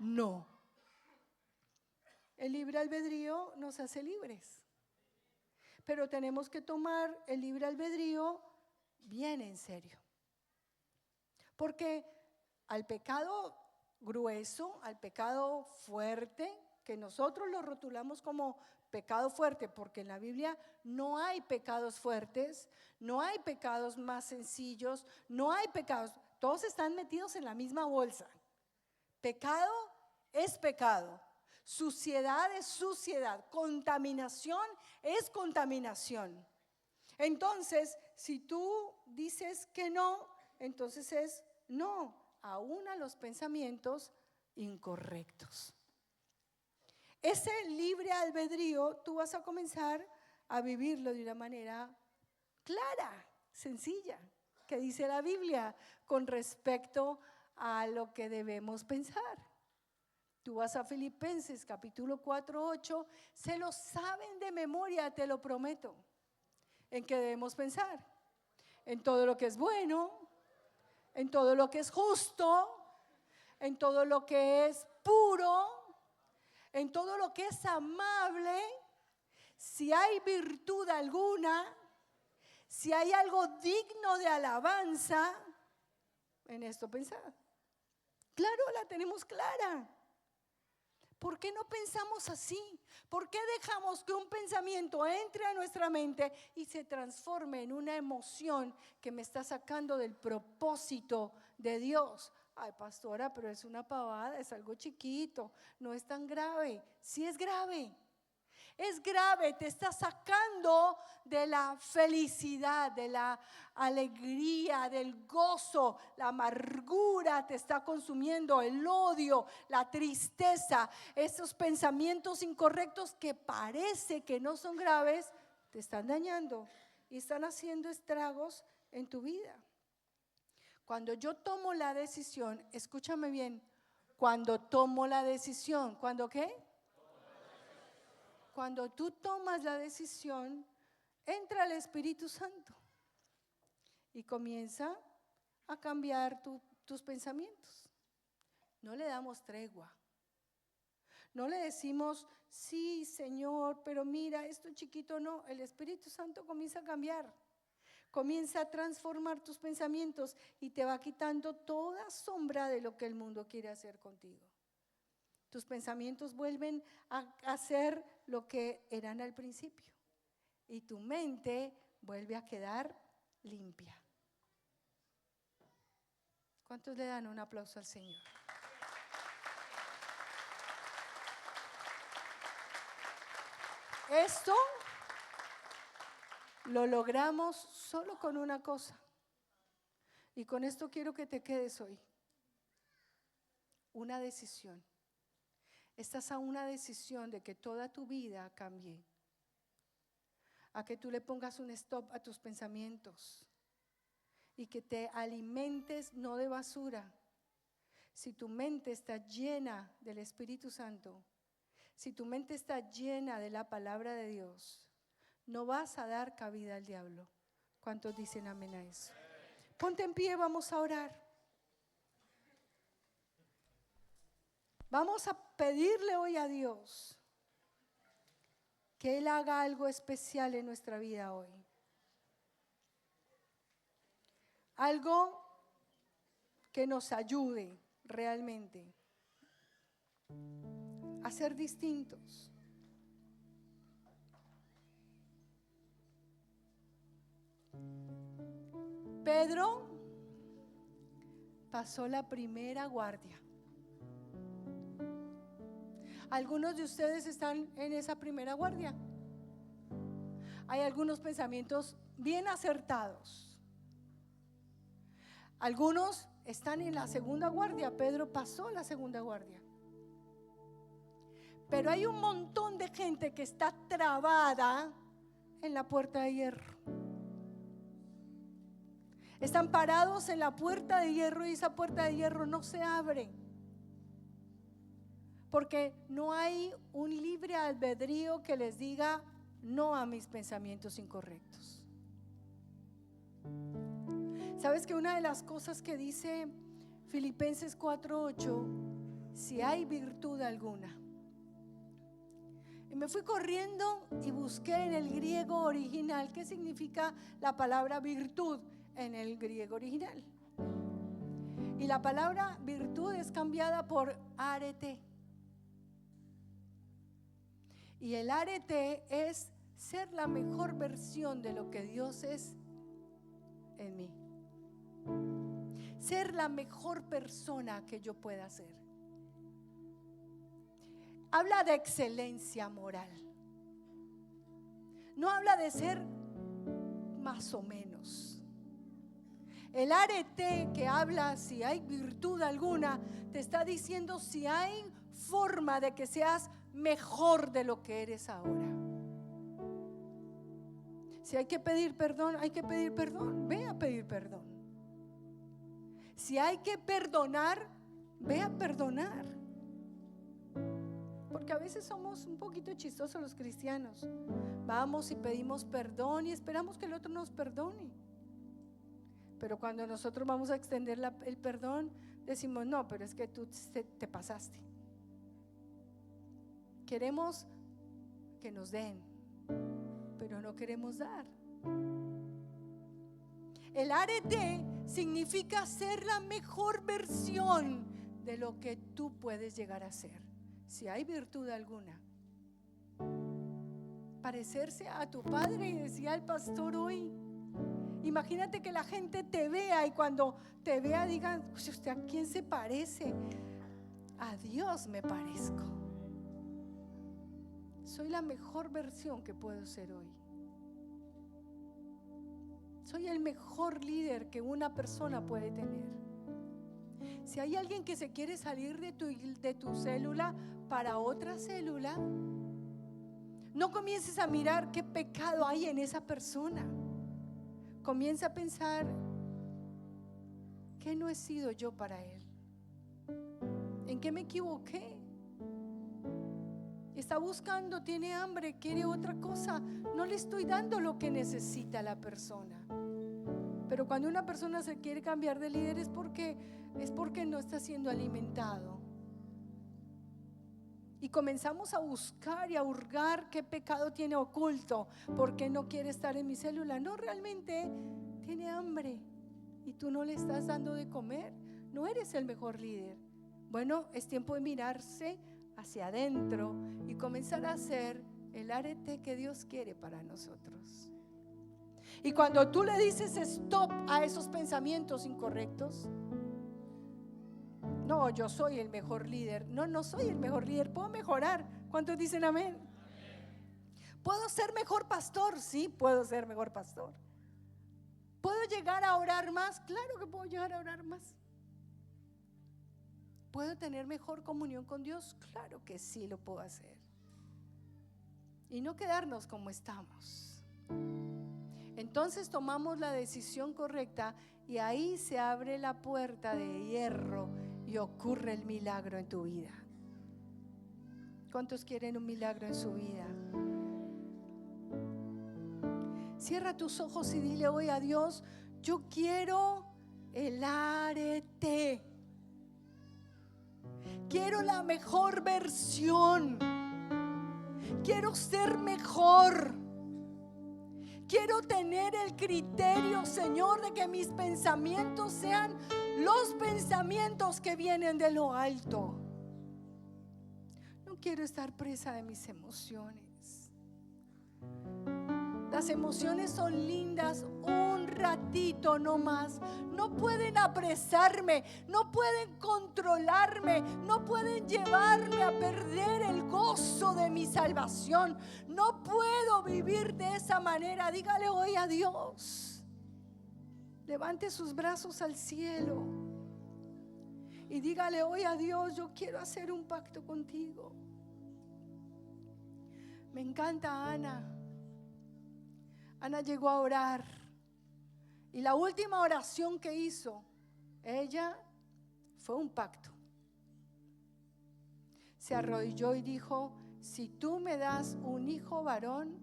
no. El libre albedrío nos hace libres, pero tenemos que tomar el libre albedrío bien en serio. Porque al pecado grueso, al pecado fuerte, que nosotros lo rotulamos como pecado fuerte, porque en la Biblia no hay pecados fuertes, no hay pecados más sencillos, no hay pecados, todos están metidos en la misma bolsa. Pecado es pecado. Suciedad es suciedad, contaminación es contaminación. Entonces, si tú dices que no, entonces es no, aún a los pensamientos incorrectos. Ese libre albedrío tú vas a comenzar a vivirlo de una manera clara, sencilla, que dice la Biblia con respecto a lo que debemos pensar. Tú vas a Filipenses capítulo 4:8, se lo saben de memoria, te lo prometo. ¿En qué debemos pensar? En todo lo que es bueno, en todo lo que es justo, en todo lo que es puro, en todo lo que es amable, si hay virtud alguna, si hay algo digno de alabanza, en esto pensad. Claro, la tenemos clara. ¿Por qué no pensamos así? ¿Por qué dejamos que un pensamiento entre a nuestra mente y se transforme en una emoción que me está sacando del propósito de Dios? Ay, pastora, pero es una pavada, es algo chiquito, no es tan grave. Sí es grave. Es grave, te está sacando de la felicidad, de la alegría, del gozo. La amargura te está consumiendo, el odio, la tristeza. Esos pensamientos incorrectos que parece que no son graves, te están dañando y están haciendo estragos en tu vida. Cuando yo tomo la decisión, escúchame bien, cuando tomo la decisión, ¿cuándo qué? Cuando tú tomas la decisión, entra el Espíritu Santo y comienza a cambiar tus pensamientos. No le damos tregua. No le decimos, sí, Señor, pero mira, esto chiquito no. El Espíritu Santo comienza a cambiar. Comienza a transformar tus pensamientos y te va quitando toda sombra de lo que el mundo quiere hacer contigo. Tus pensamientos vuelven a ser lo que eran al principio. Y tu mente vuelve a quedar limpia. ¿Cuántos le dan un aplauso al Señor? Esto lo logramos solo con una cosa. Y con esto quiero que te quedes hoy. Una decisión. Estás a una decisión de que toda tu vida cambie. A que tú le pongas un stop a tus pensamientos y que te alimentes no de basura. Si tu mente está llena del Espíritu Santo, si tu mente está llena de la palabra de Dios, no vas a dar cabida al diablo. ¿Cuántos dicen amén a eso? Ponte en pie, vamos a orar. Vamos a pedirle hoy a Dios que Él haga algo especial en nuestra vida hoy. Algo que nos ayude realmente a ser distintos. Pedro pasó la primera guardia. Algunos de ustedes están en esa primera guardia. Hay algunos pensamientos bien acertados. Algunos están en la segunda guardia. Pedro pasó la segunda guardia. Pero hay un montón de gente que está trabada en la puerta de hierro. Están parados en la puerta de hierro y esa puerta de hierro no se abre. Porque no hay un libre albedrío que les diga no a mis pensamientos incorrectos. ¿Sabes que una de las cosas que dice Filipenses 4:8, si hay virtud alguna? Y me fui corriendo y busqué en el griego original qué significa la palabra virtud en el griego original. Y la palabra virtud es cambiada por arete. Y el arete es ser la mejor versión de lo que Dios es en mí. Ser la mejor persona que yo pueda ser. Habla de excelencia moral. No habla de ser más o menos. El arete que habla si hay virtud alguna, te está diciendo si hay forma de que seas mejor de lo que eres ahora. Si hay que pedir perdón, hay que pedir perdón. Ve a pedir perdón. Si hay que perdonar, ve a perdonar. Porque a veces somos un poquito chistosos los cristianos. Vamos y pedimos perdón y esperamos que el otro nos perdone. Pero cuando nosotros vamos a extender el perdón, decimos, no, pero es que tú te pasaste. Queremos que nos den, pero no queremos dar. El arete significa ser la mejor versión de lo que tú puedes llegar a ser. si hay virtud alguna, parecerse a tu padre. Y decía el pastor hoy, imagínate que la gente te vea y cuando te vea digan: ¿usted a quién se parece? A Dios me parezco. Soy la mejor versión que puedo ser hoy. Soy el mejor líder que una persona puede tener. Si hay alguien que se quiere salir de tu célula para otra célula, no comiences a mirar qué pecado hay en esa persona. Comienza a pensar: ¿qué no he sido yo para él? ¿En qué me equivoqué? Está buscando, tiene hambre, quiere otra cosa. No le estoy dando lo que necesita la persona. Pero cuando una persona se quiere cambiar de líder es porque no está siendo alimentado. Y comenzamos a buscar y a hurgar qué pecado tiene oculto, por qué no quiere estar en mi célula. No, realmente tiene hambre y tú no le estás dando de comer. No eres el mejor líder. Bueno, es tiempo de mirarse hacia adentro y comenzar a hacer el arete que Dios quiere para nosotros. Y cuando tú le dices stop a esos pensamientos incorrectos: no, yo soy el mejor líder. No soy el mejor líder, puedo mejorar. ¿Cuántos dicen amén? ¿Puedo ser mejor pastor? Sí, puedo ser mejor pastor. ¿Puedo llegar a orar más? Claro que puedo llegar a orar más. ¿Puedo tener mejor comunión con Dios? Claro que sí lo puedo hacer. Y no quedarnos como estamos. Entonces tomamos la decisión correcta y ahí se abre la puerta de hierro y ocurre el milagro en tu vida. ¿Cuántos quieren un milagro en su vida? Cierra tus ojos y dile hoy a Dios: yo quiero el arete. Quiero la mejor versión. Quiero ser mejor. Quiero tener el criterio, Señor, de que mis pensamientos sean los pensamientos que vienen de lo alto. No quiero estar presa de mis emociones. Las emociones son lindas un ratito no más. No pueden apresarme, no pueden controlarme, no pueden llevarme a perder el gozo de mi salvación. No puedo vivir de esa manera. Dígale hoy a Dios. Levante sus brazos al cielo y dígale hoy a Dios: yo quiero hacer un pacto contigo. Me encanta Ana. Ana llegó a orar y la última oración que hizo ella fue un pacto. Se arrodilló y dijo: si tú me das un hijo varón,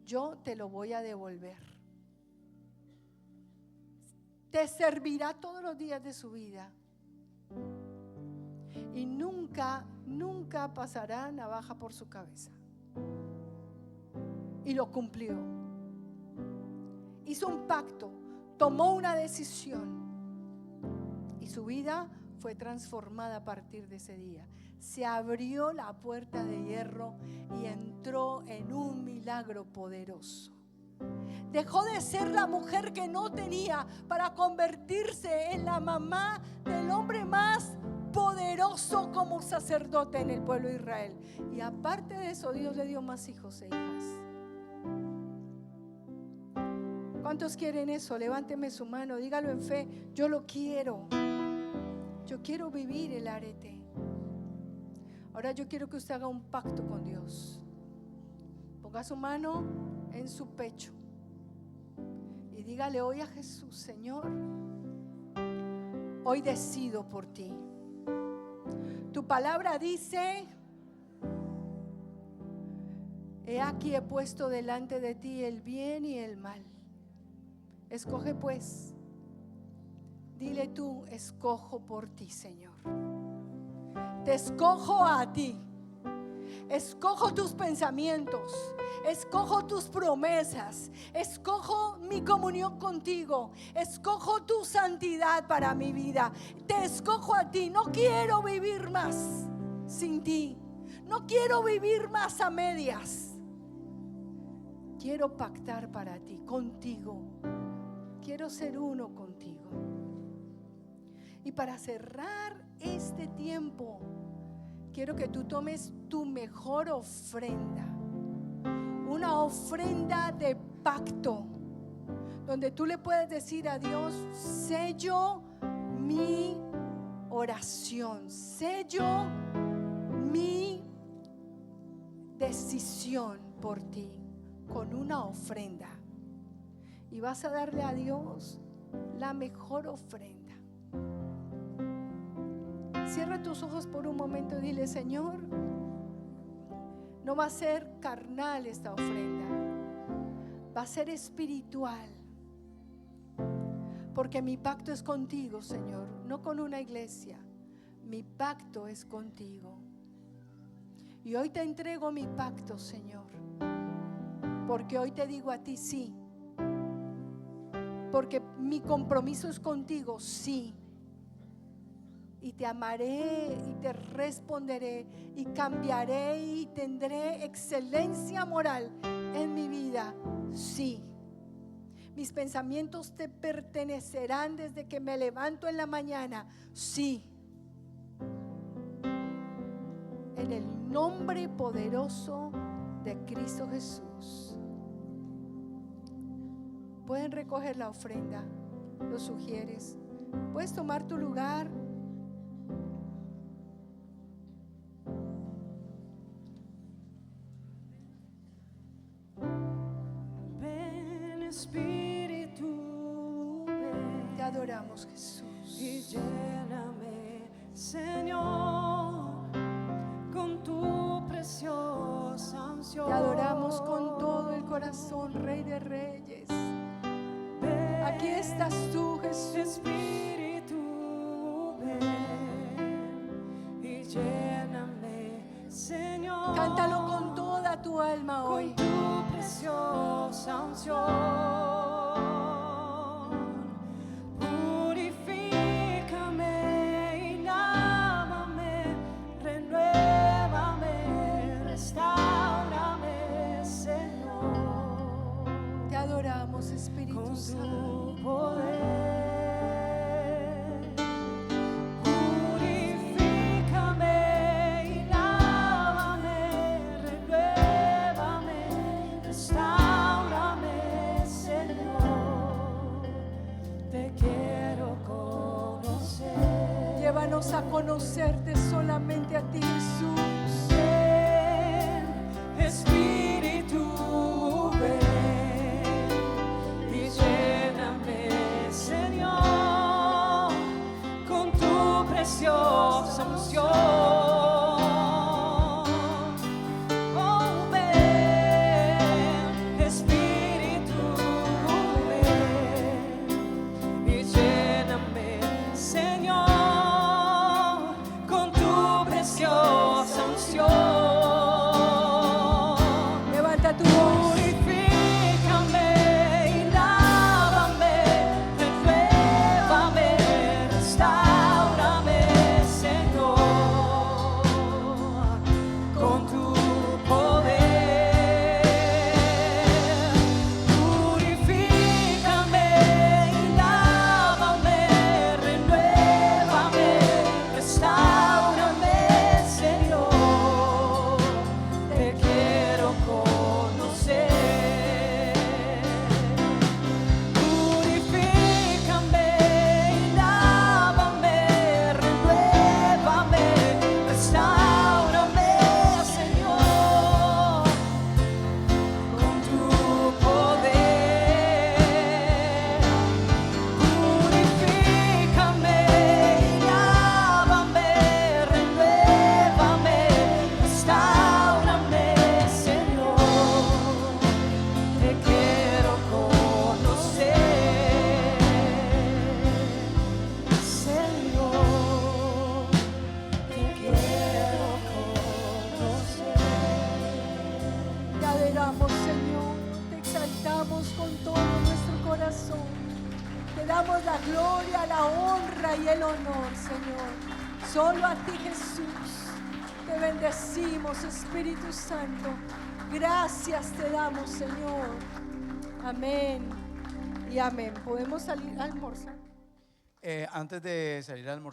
yo te lo voy a devolver. Te servirá todos los días de su vida y nunca pasará navaja por su cabeza. Y lo cumplió. Hizo un pacto, tomó una decisión y su vida fue transformada a partir de ese día. Se abrió la puerta de hierro y entró en un milagro poderoso. Dejó de ser la mujer que no tenía para convertirse en la mamá del hombre más poderoso como sacerdote en el pueblo de Israel. Y aparte de eso, Dios le dio más hijos e hijas. ¿Cuántos quieren eso? Levánteme su mano, dígalo en fe: yo lo quiero. Yo quiero vivir el arete. Ahora yo quiero que usted haga un pacto con Dios. Ponga su mano en su pecho y dígale hoy a Jesús: Señor, hoy decido por ti. Tu palabra dice: he aquí he puesto delante de ti el bien y el mal. Escoge pues. Dile tú: escojo por ti, Señor. Te escojo a ti. Escojo tus pensamientos. Escojo tus promesas. Escojo mi comunión contigo. Escojo tu santidad para mi vida. Te escojo a ti. No quiero vivir más sin ti. No quiero vivir más a medias. Quiero pactar para ti, contigo. Quiero ser uno contigo. Y para cerrar este tiempo, quiero que tú tomes tu mejor ofrenda. Una ofrenda de pacto, donde tú le puedes decir a Dios: sello mi oración, sello mi decisión por ti con una ofrenda. Y vas a darle a Dios la mejor ofrenda. Cierra tus ojos por un momento y dile: Señor, no va a ser carnal esta ofrenda, va a ser espiritual. Porque mi pacto es contigo, Señor, no con una iglesia. Mi pacto es contigo. Y hoy te entrego mi pacto, Señor, porque hoy te digo a ti sí. Porque mi compromiso es contigo, sí. Y te amaré y te responderé y cambiaré y tendré excelencia moral en mi vida, sí. Mis pensamientos te pertenecerán desde que me levanto en la mañana, sí. En el nombre poderoso de Cristo Jesús. Pueden recoger la ofrenda, lo sugieres. Puedes tomar tu lugar. Ven, Espíritu, ven. Te adoramos, Jesús. Y lléname, Señor, con tu preciosa unción. Te adoramos con todo el corazón, Rey de Reyes. Ven, Aquí estás tú, Jesús. Espíritu, ven y lléname, Señor. Cántalo con toda tu alma hoy. Con tu preciosa unción. Purifícame y lávame, renuévame, restáurame, Señor. Te adoramos, Espíritu Con Santo. tu poder. Purifícame y lávame, renuévame, restáurame, Señor. Te quiero conocer. Llévanos a conocerte solamente a ti, Jesús. Ven, Espíritu, ven y lléname, Señor, con tu preciosa unción. Oh, ven, Espíritu, ven y lléname, Señor, con tu preciosa unción. Levanta tu voz. Purifícame y lávame, renuévame, restáurame, Señor, con tu poder. Purifícame y lávame, renuévame, restáurame, Señor. Te quiero conocer. Purifícame y lávame, renuévame, restáurame, Señor, con tu poder. Purifícame y lávame, renuévame, restáurame, Señor. Te quiero conocer, Señor. Te quiero conocer. Te adoramos, Señor. Te exaltamos con todo nuestro corazón. Te damos la gloria, la honra y el honor, Señor. Solo a ti, Jesús. Te bendecimos. bendecimos, Espíritu Santo. Gracias te damos, Señor. Amén y amén. ¿Podemos salir a almorzar? Antes de salir a almorzar,